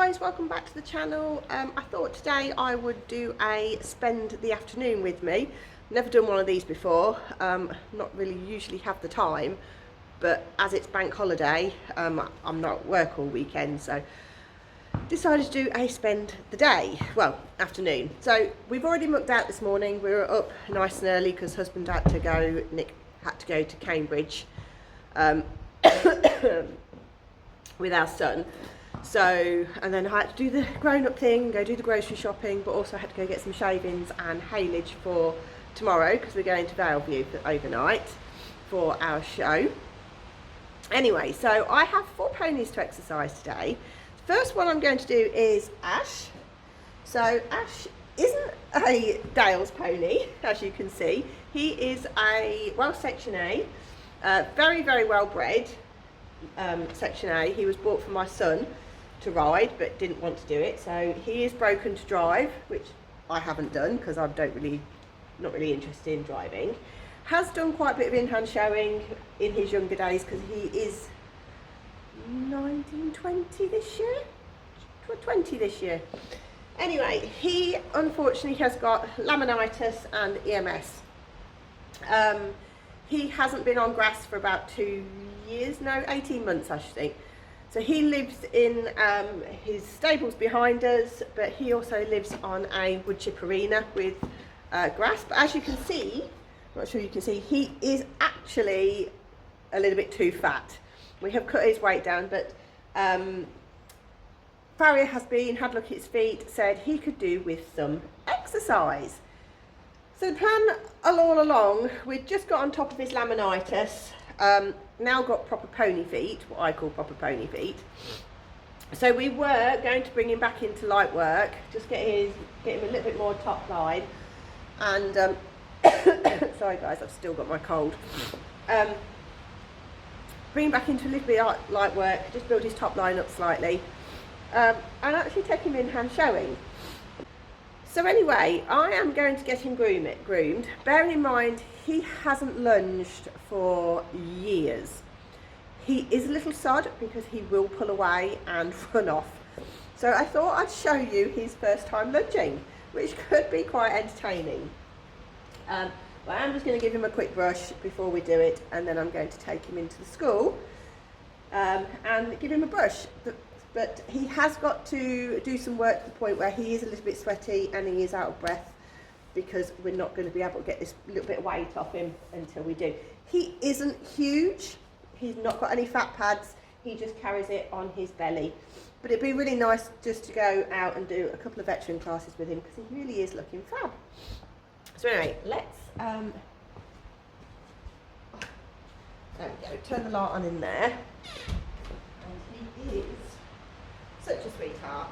guys, welcome back to the channel. I thought today I would do a spend the afternoon with me. Never done one of these before, not really usually have the time, but as it's bank holiday, I'm not at work all weekend, so decided to do a spend the day, well, afternoon. So we've already mucked out this morning. We were up nice and early because husband had to go, Nick had to go to Cambridge with our son. So, and then I had to do the grown-up thing, go do the grocery shopping, but also had to go get some shavings and haylage for tomorrow because we're going to Valeview for overnight for our show. Anyway, so I have 4 ponies to exercise today. The first one I'm going to do is Ash. So Ash isn't a Dale's pony, as you can see. He is a Section A, very, very well bred. Section A. He was bought for my son to ride but didn't want to do it, so he is broken to drive, which I haven't done because I not really interested in driving. Has done quite a bit of in-hand showing in his younger days because he is 20 this year. Anyway, he unfortunately has got laminitis and EMS. He hasn't been on grass for about 2 years, no, 18 months I should think. So he lives in his stables behind us, but he also lives on a wood chip arena with grass. But as you can see, I'm not sure you can see, he is actually a little bit too fat. We have cut his weight down, but Farrier has had a look at his feet, said he could do with some exercise. So the plan all along, we'd just got on top of his laminitis, now got proper pony feet, what I call proper pony feet. So we were going to bring him back into light work, just get him a little bit more top line, and sorry guys, I've still got my cold. Bring him back into a little bit of light work, just build his top line up slightly, and actually take him in hand showing. So anyway, I am going to get him groomed. Bearing in mind, he hasn't lunged for years. He is a little sod because he will pull away and run off. So I thought I'd show you his first time lunging, which could be quite entertaining. But I'm just going to give him a quick brush before we do it, and then I'm going to take him into the school and give him a brush. But he has got to do some work to the point where he is a little bit sweaty and he is out of breath because we're not going to be able to get this little bit of weight off him until we do. He isn't huge. He's not got any fat pads. He just carries it on his belly. But it'd be really nice just to go out and do a couple of veteran classes with him because he really is looking fab. So anyway, let's there we go, turn the light on in there. And he is such a sweetheart.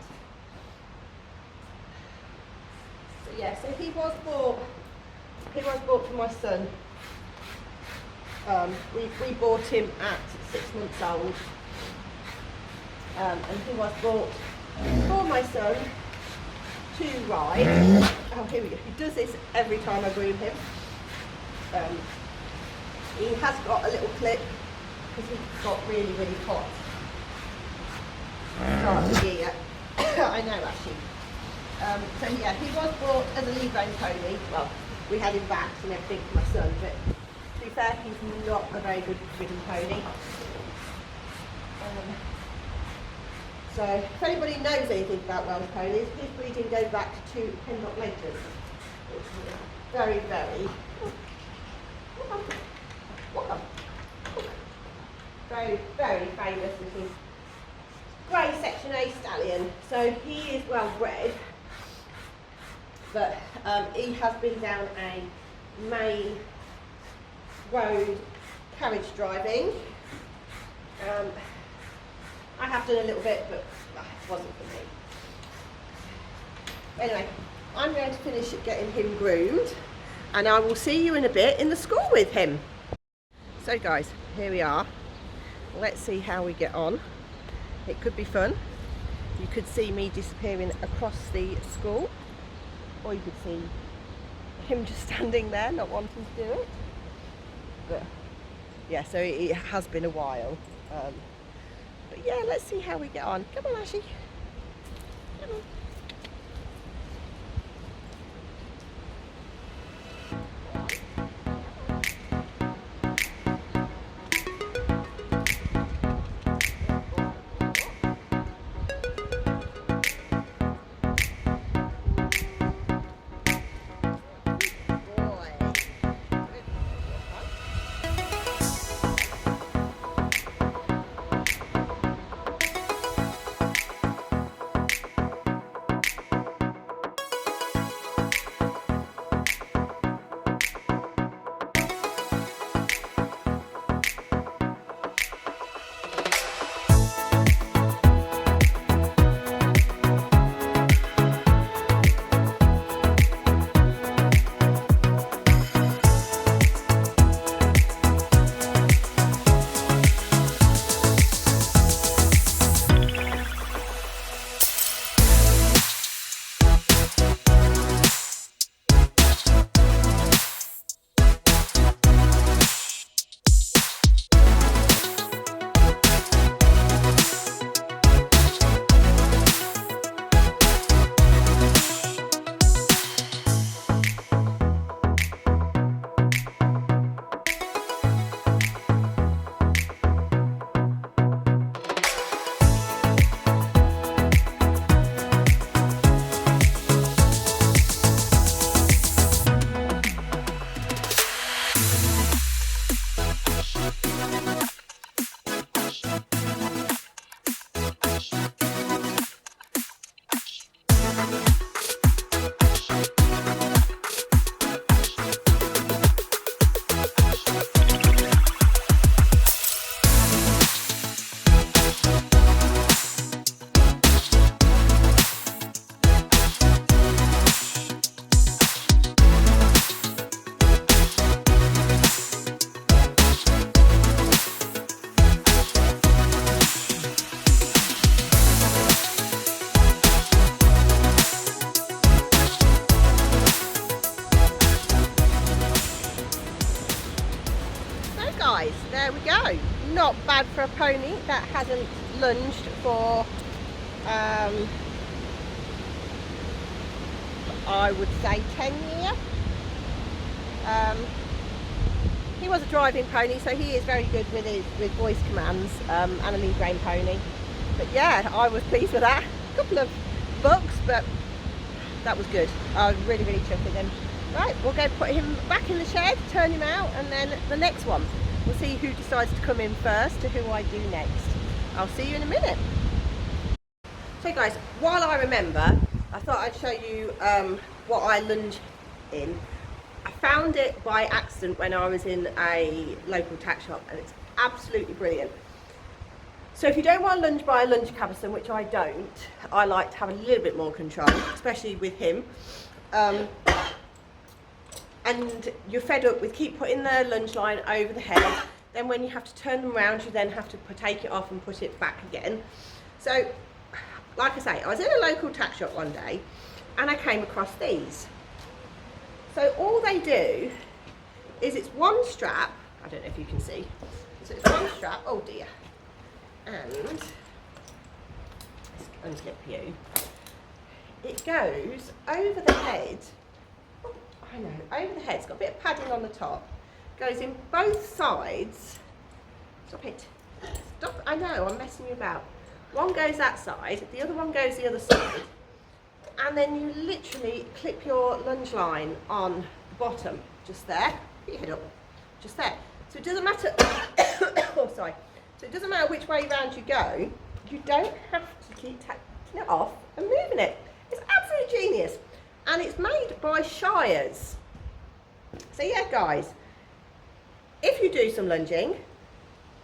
So yeah, so he was bought for my son. We bought him at 6 months old, and he was bought for my son to ride. Oh, here we go. He does this every time I groom him. He has got a little clip because he got really, really hot. Start of the year. I know actually. So yeah, he was bought as a lead rein pony. Well, we had him back and everything for my son, but to be fair, he's not a very good ridden pony. So if anybody knows anything about Welsh ponies, his breeding goes back to Pendock Lenters, which is very, very very, very famous little grey Section A stallion. So he is well bred, but he has been down a main road carriage driving. I have done a little bit, but it wasn't for me. Anyway, I'm going to finish getting him groomed, and I will see you in a bit in the school with him. So guys, here we are. Let's see how we get on. It could be fun. You could see me disappearing across the school, or you could see him just standing there not wanting to do it. But yeah, so it has been a while. But yeah, let's see how we get on. Come on, Ashy. bad for a pony that hasn't lunged for I would say 10 years. He was a driving pony, so he is very good with voice commands, and a lead rein pony. But yeah, I was pleased with that. A couple of bucks, but that was good. I was really chuffed with him. Right, we'll go put him back in the shed, turn him out, and then the next one. We'll see who decides to come in first to who I do next. I'll see you in a minute. So guys, while I remember, I thought I'd show you what I lunge in. I found it by accident when I was in a local tack shop, and it's absolutely brilliant. So if you don't want to lunge by a lunge capstan, which I don't, I like to have a little bit more control, especially with him. And you're fed up with keep putting the lunge line over the head, then when you have to turn them around, you then have to take it off and put it back again. So, like I say, I was in a local tack shop one day, and I came across these. So all they do is it's one strap, I don't know if you can see, so it's one strap, oh dear, and let's unclip you. It goes over the head. I know, over the head. It's got a bit of padding on the top. Goes in both sides. Stop it. Stop. I know, I'm messing you about. One goes that side, the other one goes the other side. And then you literally clip your lunge line on the bottom, just there. Put your head up, just there. So it doesn't matter, oh sorry. So it doesn't matter which way round you go, you don't have to keep taking it off and moving it. It's absolutely genius. And it's made by Shires. So yeah guys, if you do some lunging,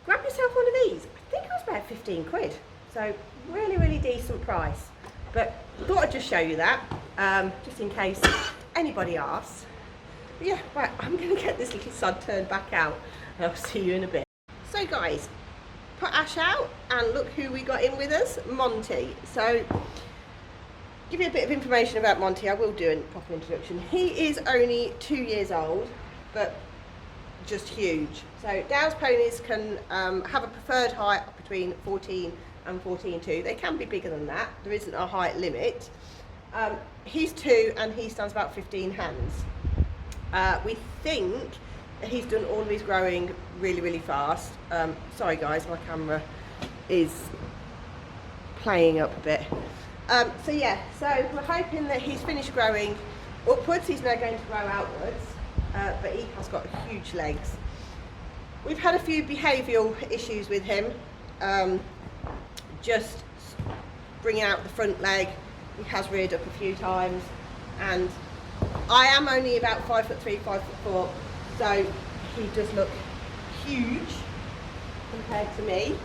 grab yourself one of these. I think it was about 15 quid. So really decent price. But I thought I'd just show you that, just in case anybody asks. But yeah, right, I'm going to get this little sod turned back out, and I'll see you in a bit. So guys, put Ash out, and look who we got in with us, Monty. So, give you a bit of information about Monty. I will do a proper introduction. He is only 2 years old, but just huge. So Dow's ponies can have a preferred height of between 14 and 14.2. They can be bigger than that. There isn't a height limit. He's 2 and he stands about 15 hands. We think that he's done all of his growing really fast. Sorry guys, my camera is playing up a bit. So yeah, so we're hoping that he's finished growing upwards. He's now going to grow outwards, but he has got huge legs. We've had a few behavioural issues with him, just bringing out the front leg. He has reared up a few times, and I am only about 5'3", 5'4", so he does look huge compared to me.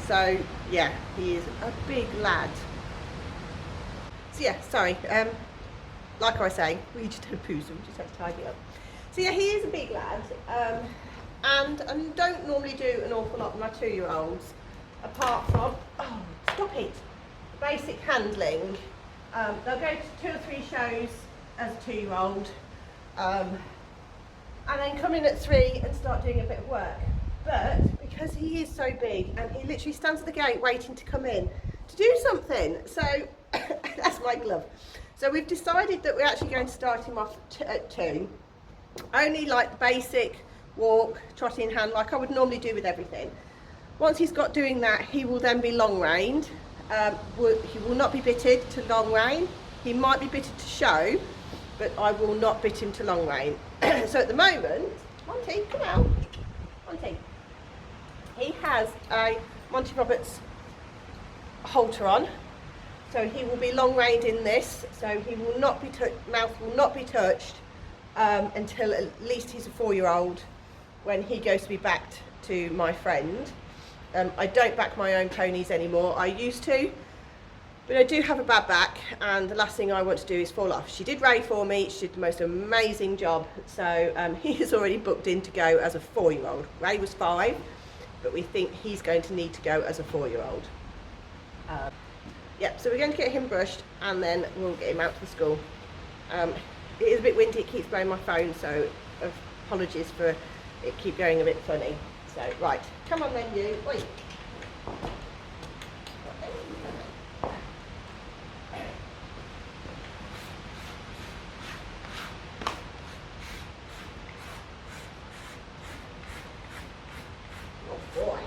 So yeah, he is a big lad. So yeah, sorry, like I was saying, we just had a poo, so we just had to tidy up. So yeah, he is a big lad, and I don't normally do an awful lot with my 2-year-olds, apart from, oh, stop it, basic handling. They'll go to 2 or 3 shows as a 2-year-old, and then come in at 3 and start doing a bit of work. But because he is so big, and he literally stands at the gate waiting to come in to do something, so that's my glove. So we've decided that we're actually going to start him off at 2. Only like the basic walk, trot in hand, like I would normally do with everything. Once he's got doing that, he will then be long reined. He will not be bitted to long rein. He might be bitted to show, but I will not bit him to long rein. So at the moment, Monty, come out. Monty. He has a Monty Roberts halter on, so he will be long reined in this. So he will not be mouth will not be touched until at least he's a 4-year-old, when he goes to be backed to my friend. I don't back my own ponies anymore. I used to, but I do have a bad back, and the last thing I want to do is fall off. She did Ray for me. She did the most amazing job. So he is already booked in to go as a 4-year-old. Ray was 5, but we think he's going to need to go as a 4-year-old. Yeah, so we're going to get him brushed, and then we'll get him out to the school. It is a bit windy. It keeps blowing my phone, so apologies for it keep going a bit funny. So, right, come on then you. Oi. Oh boy.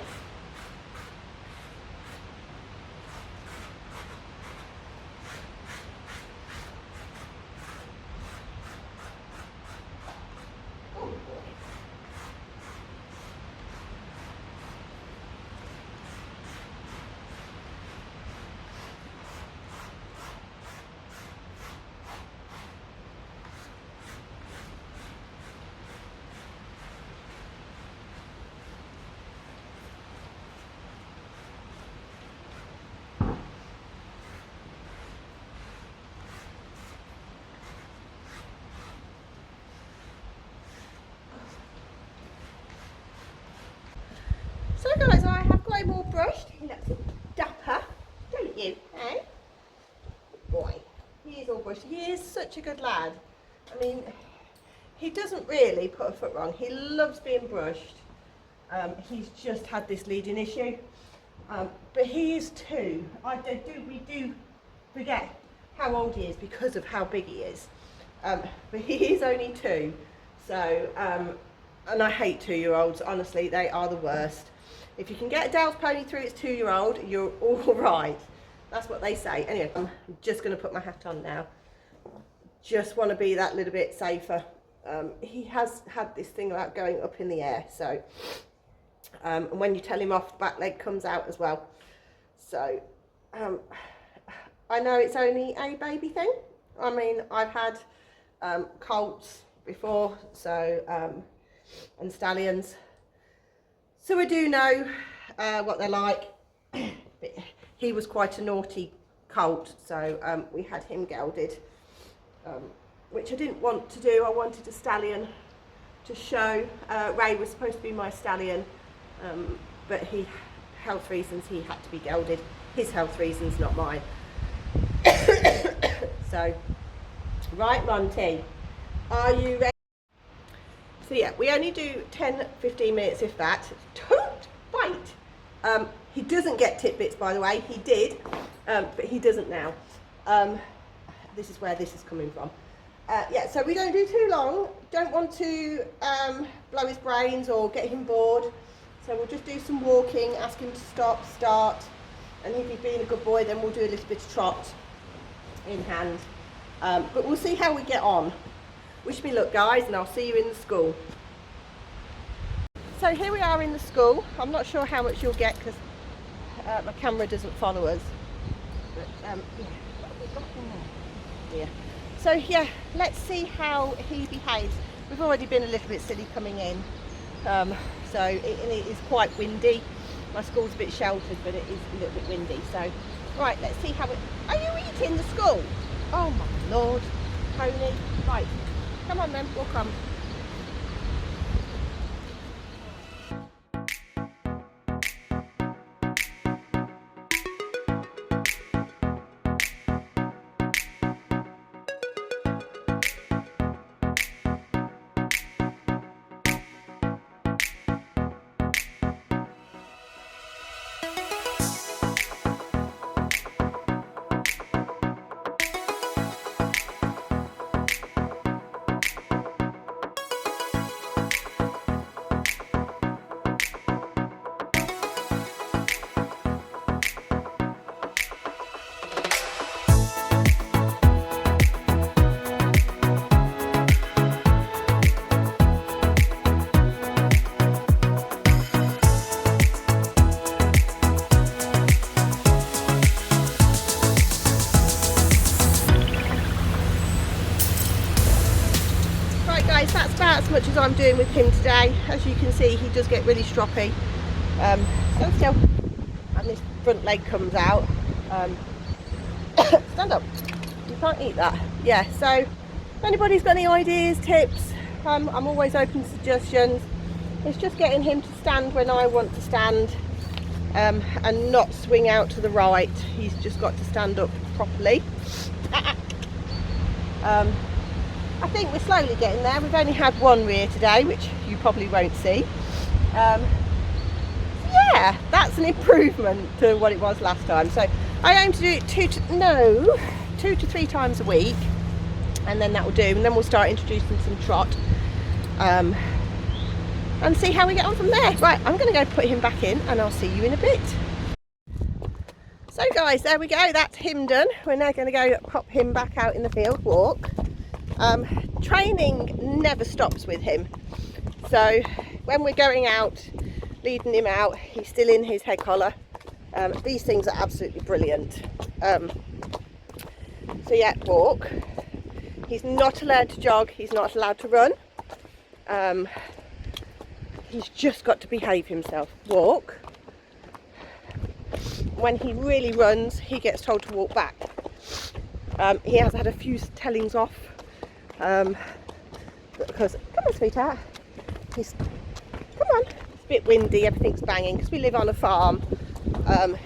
So guys, I have got him all brushed. He looks dapper, don't you? Eh? Boy, he is all brushed. He is such a good lad. I mean, he doesn't really put a foot wrong. He loves being brushed. He's just had this leading issue. But he is 2. We do forget how old he is because of how big he is. But he is only 2. So, and I hate 2-year-olds, honestly, they are the worst. If you can get a Dale's pony through its 2-year-old, you're all right. That's what they say. Anyway, I'm just going to put my hat on now. Just want to be that little bit safer. He has had this thing about going up in the air, so and when you tell him off, the back leg comes out as well. So I know it's only a baby thing. I mean, I've had colts before, so and stallions, so I do know what they're like. But he was quite a naughty colt, so we had him gelded, which I didn't want to do. I wanted a stallion to show. Ray was supposed to be my stallion, but health reasons, he had to be gelded. His health reasons, not mine. So, right, Monty, are you ready? So yeah, we only do 10-15 minutes, if that. Don't bite. He doesn't get tidbits, by the way. He did, but he doesn't now. This is where this is coming from. Yeah, so we don't do too long. Don't want to blow his brains or get him bored. So we'll just do some walking, ask him to stop, start. And if he's being a good boy, then we'll do a little bit of trot in hand. But we'll see how we get on. Wish me luck, guys, and I'll see you in the school. So here we are in the school. I'm not sure how much you'll get because my camera doesn't follow us. But yeah, what have we got in there? Yeah. So yeah, let's see how he behaves. We've already been a little bit silly coming in. So it is quite windy. My school's a bit sheltered, but it is a little bit windy. So, right, let's see how it... Are you eating the school? Oh my Lord, pony. Right, come on then, we'll come. Guys, that's about as much as I'm doing with him today. As you can see, he does get really stroppy. Stand still, and this front leg comes out. Stand up, you can't eat that. Yeah, so if anybody's got any ideas, tips, I'm always open to suggestions. It's just getting him to stand when I want to stand, and not swing out to the right. He's just got to stand up properly. I think we're slowly getting there. We've only had one rear today, which you probably won't see. yeah, that's an improvement to what it was last time. So I aim to do it 2 to 3 times a week, and then that will do, and then we'll start introducing some trot, and see how we get on from there. Right, I'm going to go put him back in, and I'll see you in a bit. So guys, there we go, that's him done. We're now going to go pop him back out in the field, walk. Training never stops with him, so when we're going out, leading him out, he's still in his head collar. These things are absolutely brilliant. So yeah, walk. He's not allowed to jog, he's not allowed to run. He's just got to behave himself. Walk. When he really runs, he gets told to walk back. He has had a few tellings off, because, come on sweetheart, come on, it's a bit windy, everything's banging, because we live on a farm.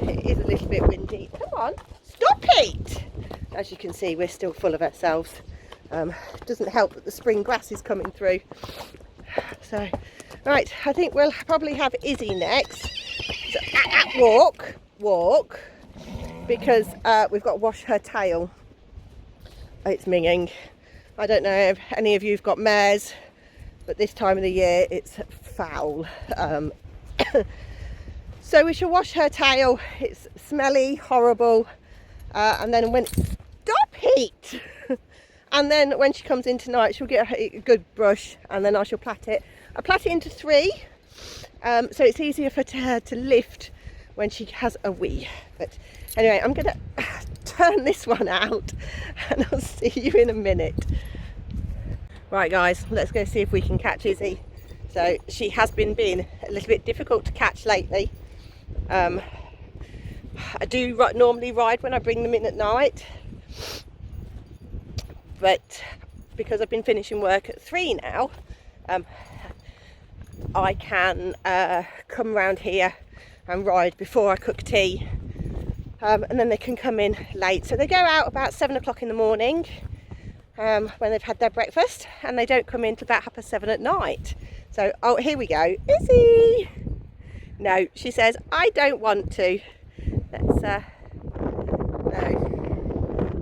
It is a little bit windy. Come on, stop it! As you can see, we're still full of ourselves. It doesn't help that the spring grass is coming through. So, right, I think we'll probably have Izzie next. So, walk, because we've got to wash her tail. It's minging. I don't know if any of you have got mares, but this time of the year it's foul. So we shall wash her tail. It's smelly, horrible, and then when stop it and then when she comes in tonight, she'll get a good brush, and then I shall plait it. I plait it into 3, so it's easier for her to lift when she has a wee. But anyway, I'm gonna turn this one out, and I'll see you in a minute. Right guys, let's go see if we can catch Izzie. So she has been being a little bit difficult to catch lately. I do normally ride when I bring them in at night, but because I've been finishing work at 3 now, I can come around here and ride before I cook tea, and then they can come in late. So they go out about 7 o'clock in the morning, when they've had their breakfast, and they don't come in till about 7:30 at night. So, oh, here we go, Izzie! No, she says, I don't want to. Let's, no.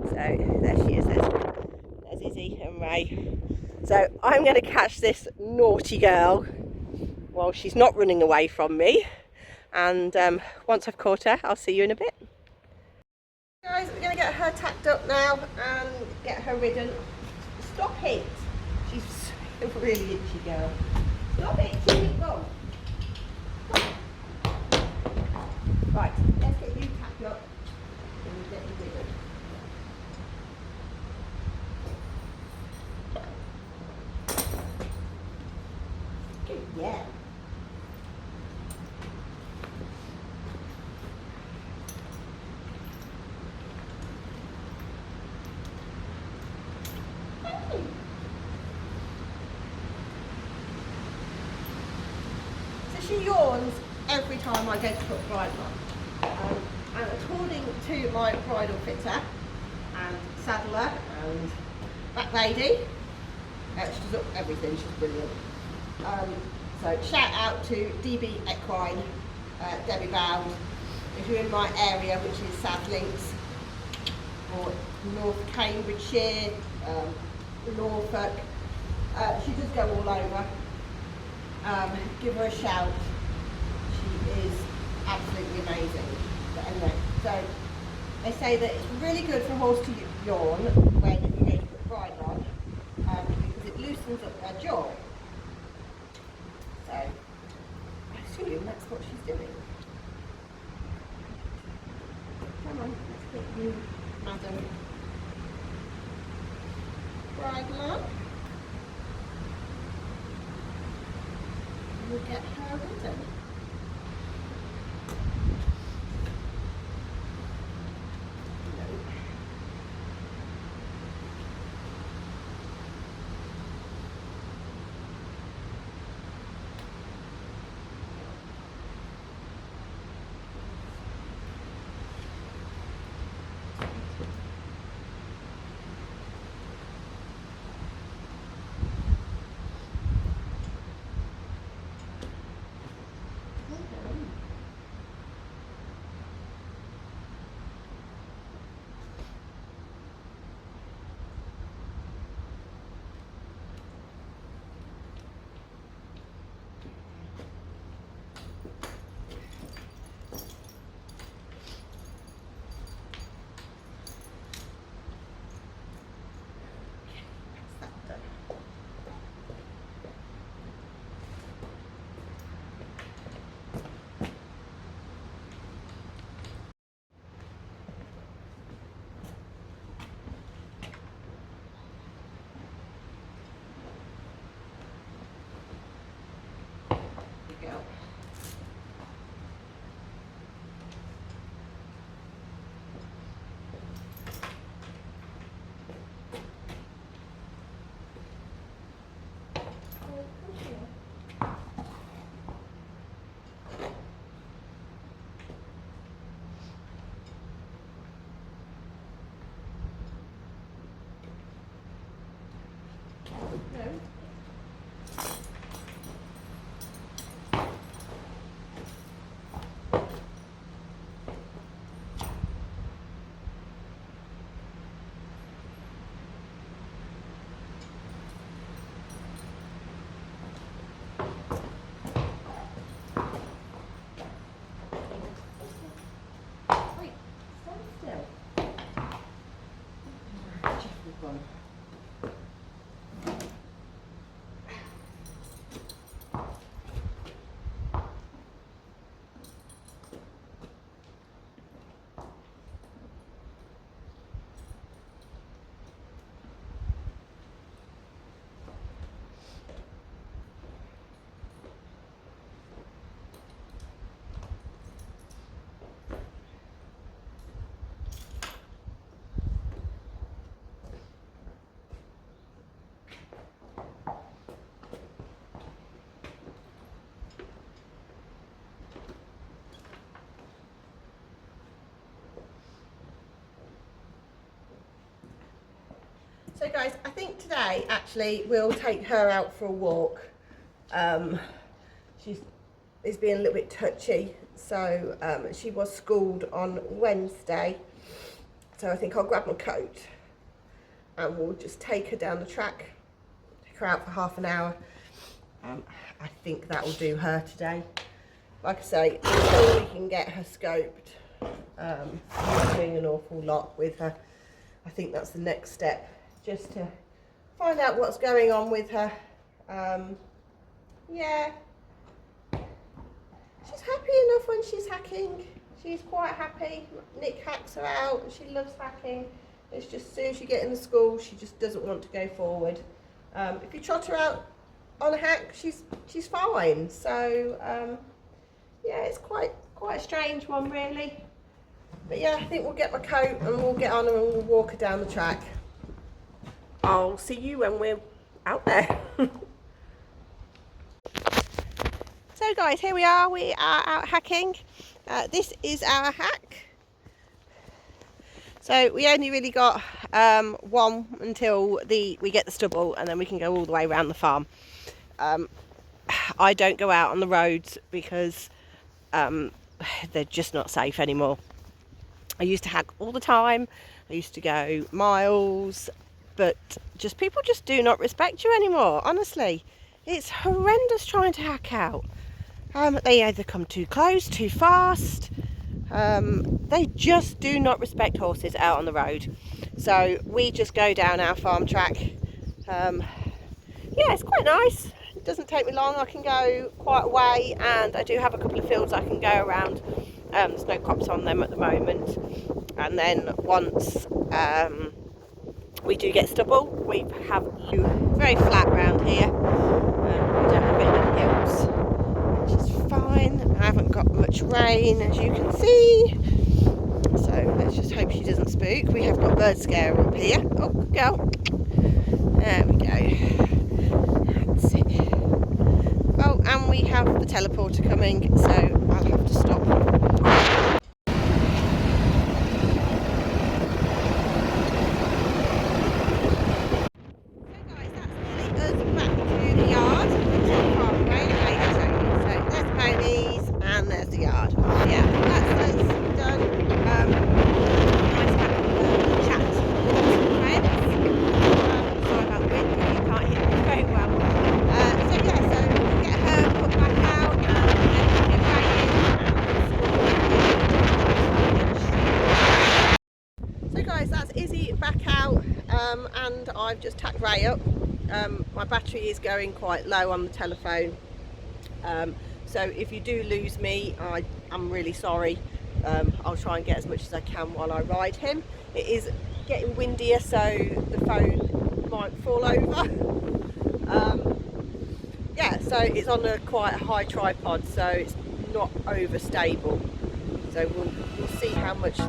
So, there she is, there's Izzie and Ray. So, I'm going to catch this naughty girl while she's not running away from me. And once I've caught her, I'll see you in a bit. Guys, we're going to get her tacked up now and get her ridden. Stop it! She's a really itchy girl. Stop it! Go. Right, let's get you tacked up and we'll get you ridden. Good, yeah. She yawns every time I go to put bridle on. And according to my bridle fitter and saddler and back lady, she does up everything, she's brilliant. So shout out to DB Equine, Debbie Bound, if you're in my area, which is South Links, or North Cambridgeshire, Norfolk. She does go all over. Give her a shout. She is absolutely amazing. But anyway, so they say that it's really good for a horse to yawn when you go to put bridle on, because it loosens up their jaw. So I assume that's what she's doing. Come on, let's get you, madam, bridle on. We'll get her ridden. Come on. So guys, I think today actually we'll take her out for a walk. She's being a little bit touchy, so she was schooled on Wednesday. So I think I'll grab my coat and we'll just take her down the track, take her out for half an hour. I think that will do her today. Like I say, until we can get her scoped, we're doing an awful lot with her. I think that's the next step, just to find out what's going on with her. Yeah, she's happy enough when she's hacking. She's quite happy. Nick hacks her out. She loves hacking. It's just as soon as you get in the school, she just doesn't want to go forward. If you trot her out on a hack, she's fine. So yeah, it's quite a strange one really. But yeah, I think we'll get my coat and we'll get on her and we'll walk her down the track. I'll see you when we're out there. So guys, here we are out hacking. This is our hack. So we only really got one until we get the stubble, and then we can go all the way around the farm. I don't go out on the roads because they're just not safe anymore. I used to hack all the time. I used to go miles, but people just do not respect you anymore. Honestly, it's horrendous trying to hack out. They either come too close, too fast. They just do not respect horses out on the road. So we just go down our farm track. Yeah, it's quite nice. It doesn't take me long. I can go quite a way, and I do have a couple of fields I can go around. There's no crops on them at the moment. And then once we do get stubble, we have very flat round here. We don't have any hills, which is fine. I haven't got much rain, as you can see. So let's just hope she doesn't spook. We have got bird scare up here. Oh, good girl. There we go. That's it. Oh, and we have the teleporter coming, so I'll have to stop. That's Izzie back out, and I've just tacked Ray up. My battery is going quite low on the telephone, so if you do lose me, I'm really sorry. I'll try and get as much as I can while I ride him. It is getting windier, so the phone might fall over. Yeah, so it's on quite a high tripod, so it's not overstable. So we'll see how much.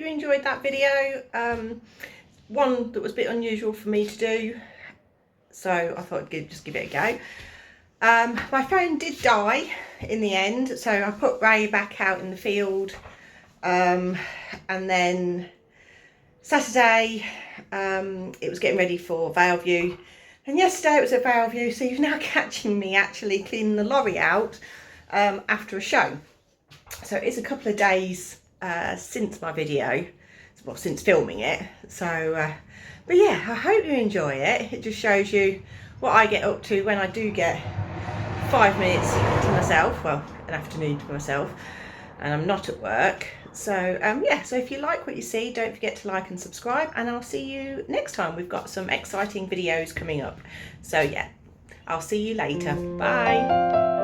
you enjoyed that video. One that was a bit unusual for me to do, so I thought I'd just give it a go. My phone did die in the end, so I put Ray back out in the field, and then Saturday it was getting ready for Vale View, and yesterday it was at Vale View, so you're now catching me actually cleaning the lorry out after a show. So it's a couple of days since my video, well, since filming it. So but yeah, I hope you enjoy it. It just shows you what I get up to when I do get 5 minutes to myself, well, an afternoon to myself, and I'm not at work. So yeah, so if you like what you see, don't forget to like and subscribe, and I'll see you next time. We've got some exciting videos coming up. So yeah, I'll see you later. Bye.